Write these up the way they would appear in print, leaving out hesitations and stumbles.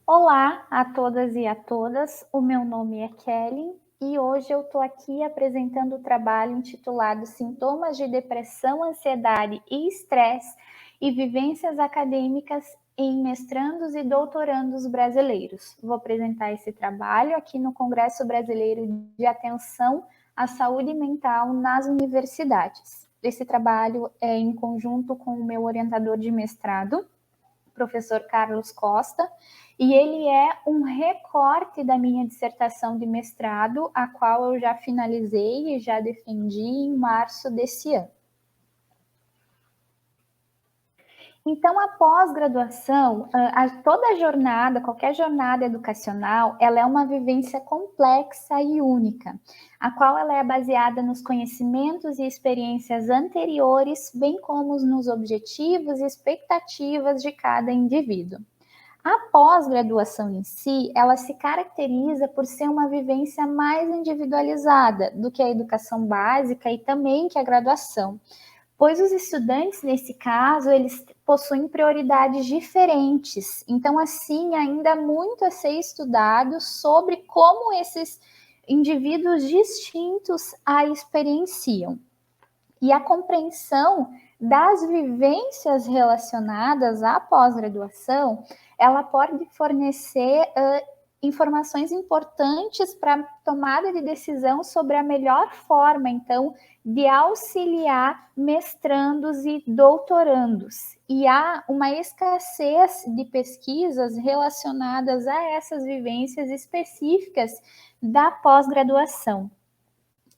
Olá a todas e a todas, o meu nome é Kelly e hoje eu estou aqui apresentando o trabalho intitulado Sintomas de Depressão, Ansiedade e Estresse e Vivências Acadêmicas em Mestrandos e Doutorandos Brasileiros. Vou apresentar esse trabalho aqui no Congresso Brasileiro de Atenção à Saúde Mental nas Universidades. Esse trabalho é em conjunto com o meu orientador de mestrado, professor Carlos Costa, e ele é um recorte da minha dissertação de mestrado, a qual eu já finalizei e já defendi em março desse ano. Então, a pós-graduação, toda jornada, qualquer jornada educacional, ela é uma vivência complexa e única, a qual ela é baseada nos conhecimentos e experiências anteriores, bem como nos objetivos e expectativas de cada indivíduo. A pós-graduação em si, ela se caracteriza por ser uma vivência mais individualizada do que a educação básica e também que a graduação, pois os estudantes, nesse caso, eles possuem prioridades diferentes. Então, assim, ainda há muito a ser estudado sobre como esses indivíduos distintos a experienciam. E a compreensão das vivências relacionadas à pós-graduação, ela pode fornecer informações importantes para a tomada de decisão sobre a melhor forma, então, de auxiliar mestrandos e doutorandos. E há uma escassez de pesquisas relacionadas a essas vivências específicas da pós-graduação.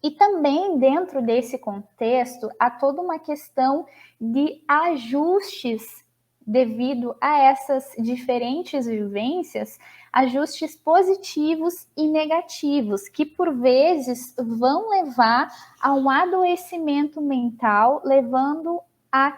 E também, dentro desse contexto, há toda uma questão de ajustes devido a essas diferentes vivências, ajustes positivos e negativos, que por vezes vão levar a um adoecimento mental, levando a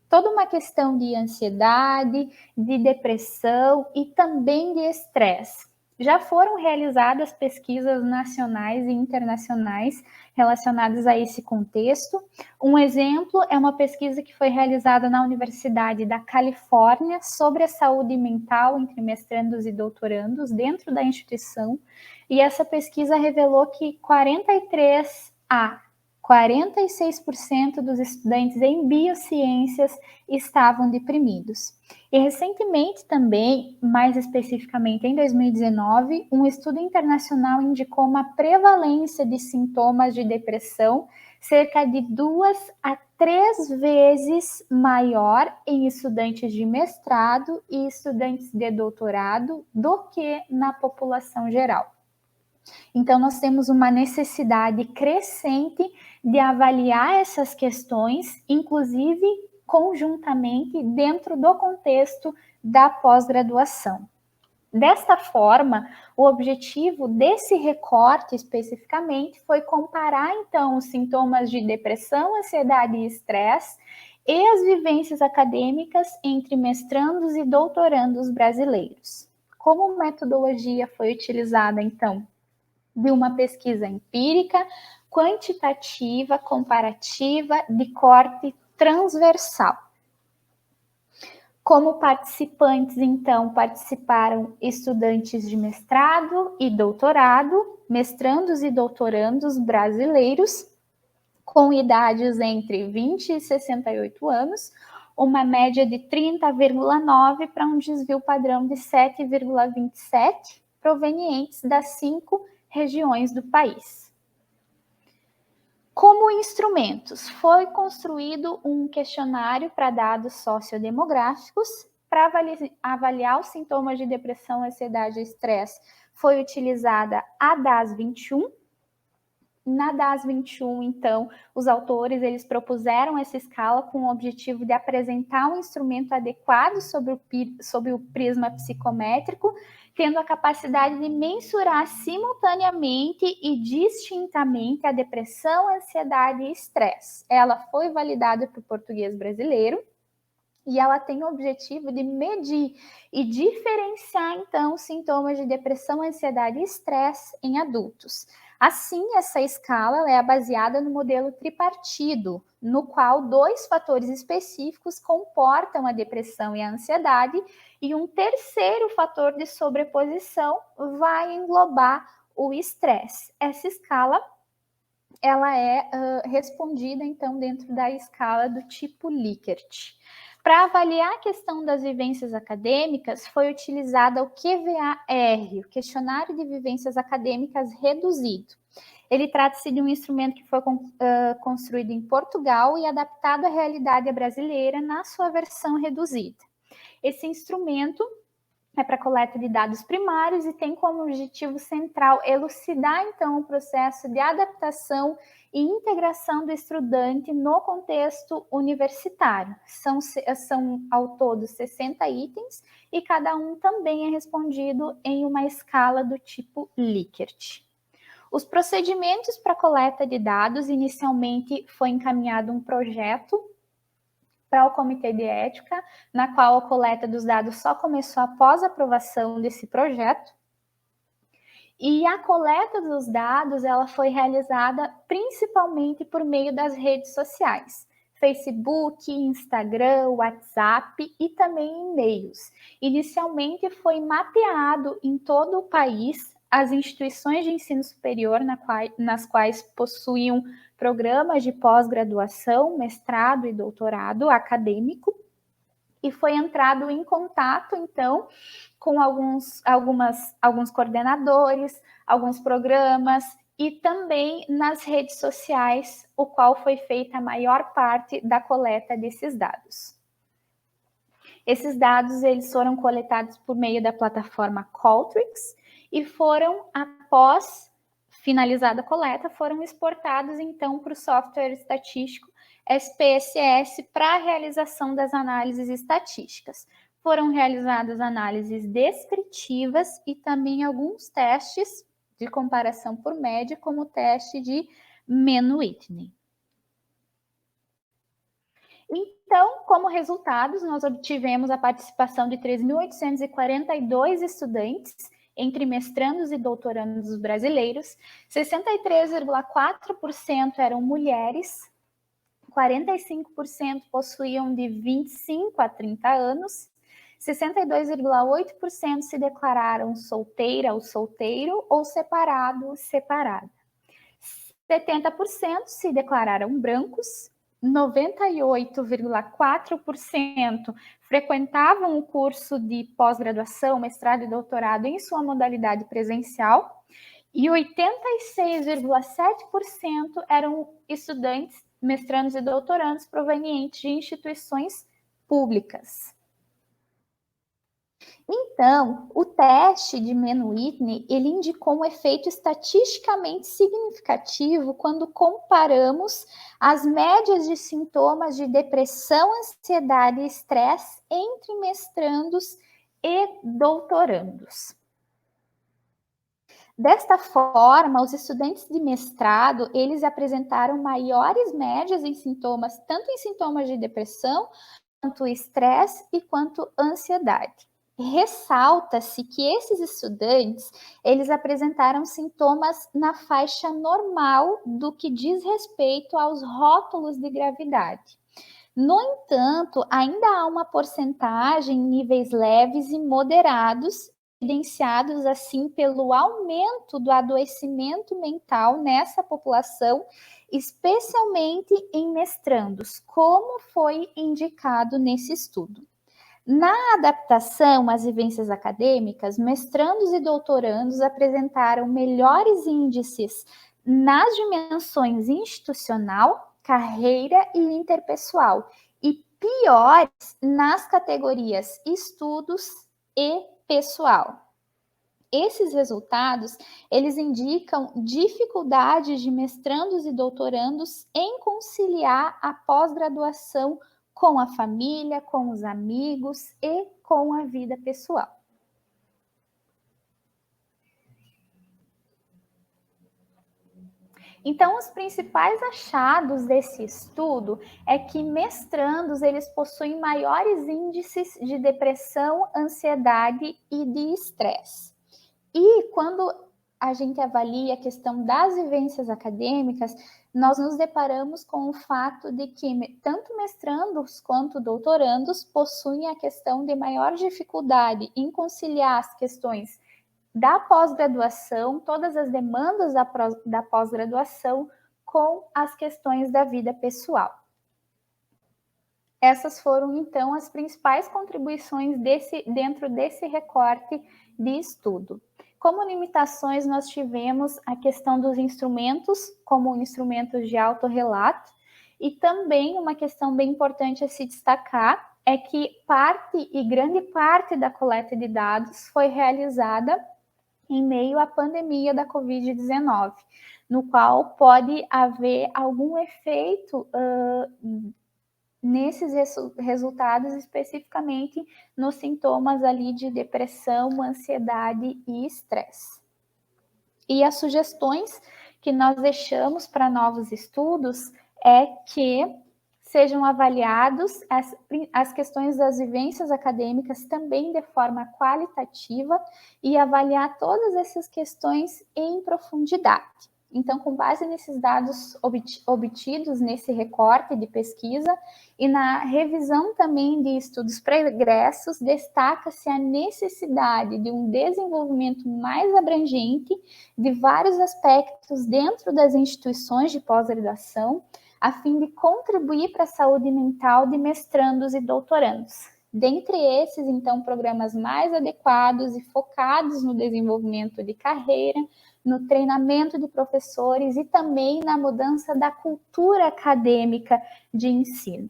toda uma questão de ansiedade, de depressão e também de estresse. Já foram realizadas pesquisas nacionais e internacionais relacionadas a esse contexto. Um exemplo é uma pesquisa que foi realizada na Universidade da Califórnia sobre a saúde mental entre mestrandos e doutorandos dentro da instituição, e essa pesquisa revelou que 46% dos estudantes em biociências estavam deprimidos. E recentemente também, mais especificamente em 2019, um estudo internacional indicou uma prevalência de sintomas de depressão cerca de 2 a 3 vezes maior em estudantes de mestrado e estudantes de doutorado do que na população geral. Então, nós temos uma necessidade crescente de avaliar essas questões, inclusive conjuntamente dentro do contexto da pós-graduação. Desta forma, o objetivo desse recorte especificamente foi comparar então os sintomas de depressão, ansiedade e estresse e as vivências acadêmicas entre mestrandos e doutorandos brasileiros. Como metodologia foi utilizada então? De uma pesquisa empírica, quantitativa, comparativa, de corte transversal. Como participantes, então, participaram estudantes de mestrado e doutorado, mestrandos e doutorandos brasileiros, com idades entre 20 e 68 anos, uma média de 30,9 para um desvio padrão de 7,27, provenientes das 5 regiões do país. Como instrumentos, foi construído um questionário para dados sociodemográficos para avaliar os sintomas de depressão, ansiedade e estresse. Foi utilizada a DAS-21. Na DAS-21, então, os autores eles propuseram essa escala com o objetivo de apresentar um instrumento adequado sobre o prisma psicométrico, tendo a capacidade de mensurar simultaneamente e distintamente a depressão, ansiedade e estresse. Ela foi validada para o português brasileiro e ela tem o objetivo de medir e diferenciar, então, os sintomas de depressão, ansiedade e estresse em adultos. Assim, essa escala é baseada no modelo tripartido, no qual 2 fatores específicos comportam a depressão e a ansiedade, e um terceiro fator de sobreposição vai englobar o estresse. Essa escala ela é respondida, então, dentro da escala do tipo Likert. Para avaliar a questão das vivências acadêmicas, foi utilizada o QVAR, o Questionário de Vivências Acadêmicas Reduzido. Ele trata-se de um instrumento que foi construído em Portugal e adaptado à realidade brasileira na sua versão reduzida. Esse instrumento é para coleta de dados primários e tem como objetivo central elucidar, então, o processo de adaptação e integração do estudante no contexto universitário. São ao todo 60 itens e cada um também é respondido em uma escala do tipo Likert. Os procedimentos para coleta de dados, inicialmente foi encaminhado um projeto para o Comitê de Ética, na qual a coleta dos dados só começou após a aprovação desse projeto. E a coleta dos dados ela foi realizada principalmente por meio das redes sociais, Facebook, Instagram, WhatsApp e também e-mails. Inicialmente foi mapeado em todo o país as instituições de ensino superior nas quais possuíam programas de pós-graduação, mestrado e doutorado acadêmico, e foi entrado em contato, então, com alguns coordenadores, alguns programas e também nas redes sociais, o qual foi feita a maior parte da coleta desses dados. Esses dados eles foram coletados por meio da plataforma Qualtrics e foram, após finalizada a coleta, foram exportados então para o software estatístico SPSS para a realização das análises estatísticas. Foram realizadas análises descritivas e também alguns testes de comparação por média, como o teste de Mann-Whitney. Então, como resultados, nós obtivemos a participação de 3.842 estudantes, entre mestrandos e doutorandos brasileiros, 63,4% eram mulheres, 45% possuíam de 25 a 30 anos, 62,8% se declararam solteira ou solteiro ou separado ou separada. 70% se declararam brancos, 98,4% frequentavam o curso de pós-graduação, mestrado e doutorado em sua modalidade presencial e 86,7% eram estudantes, mestrandos e doutorandos provenientes de instituições públicas. Então, o teste de Mann-Whitney, ele indicou um efeito estatisticamente significativo quando comparamos as médias de sintomas de depressão, ansiedade e estresse entre mestrandos e doutorandos. Desta forma, os estudantes de mestrado, eles apresentaram maiores médias em sintomas, tanto em sintomas de depressão, quanto estresse e quanto ansiedade. Ressalta-se que esses estudantes, eles apresentaram sintomas na faixa normal do que diz respeito aos rótulos de gravidade. No entanto, ainda há uma porcentagem em níveis leves e moderados, evidenciados assim pelo aumento do adoecimento mental nessa população, especialmente em mestrandos, como foi indicado nesse estudo. Na adaptação às vivências acadêmicas, mestrandos e doutorandos apresentaram melhores índices nas dimensões institucional, carreira e interpessoal, e piores nas categorias estudos e pessoal. Esses resultados, eles indicam dificuldades de mestrandos e doutorandos em conciliar a pós-graduação com a família, com os amigos e com a vida pessoal. Então, os principais achados desse estudo é que mestrandos, eles possuem maiores índices de depressão, ansiedade e de estresse. E quando a gente avalia a questão das vivências acadêmicas, nós nos deparamos com o fato de que tanto mestrandos quanto doutorandos possuem a questão de maior dificuldade em conciliar as questões da pós-graduação, todas as demandas da pós-graduação, com as questões da vida pessoal. Essas foram, então, as principais contribuições dentro desse recorte de estudo. Como limitações, nós tivemos a questão dos instrumentos, como instrumentos de autorrelato, e também uma questão bem importante a se destacar é que grande parte da coleta de dados foi realizada em meio à pandemia da Covid-19, no qual pode haver algum efeito nesses resultados, especificamente nos sintomas ali de depressão, ansiedade e estresse. E as sugestões que nós deixamos para novos estudos é que sejam avaliados as questões das vivências acadêmicas também de forma qualitativa e avaliar todas essas questões em profundidade. Então, com base nesses dados obtidos nesse recorte de pesquisa e na revisão também de estudos pregressos, destaca-se a necessidade de um desenvolvimento mais abrangente de vários aspectos dentro das instituições de pós-graduação, a fim de contribuir para a saúde mental de mestrandos e doutorandos. Dentre esses, então, programas mais adequados e focados no desenvolvimento de carreira, no treinamento de professores e também na mudança da cultura acadêmica de ensino.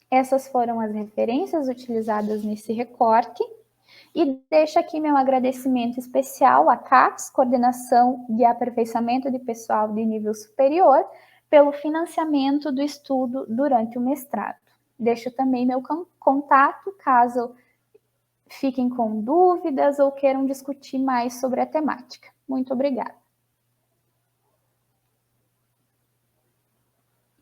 Essas foram as referências utilizadas nesse recorte. E deixo aqui meu agradecimento especial à CAPES, Coordenação de Aperfeiçoamento de Pessoal de Nível Superior, pelo financiamento do estudo durante o mestrado. Deixo também meu contato, caso fiquem com dúvidas ou queiram discutir mais sobre a temática. Muito obrigada.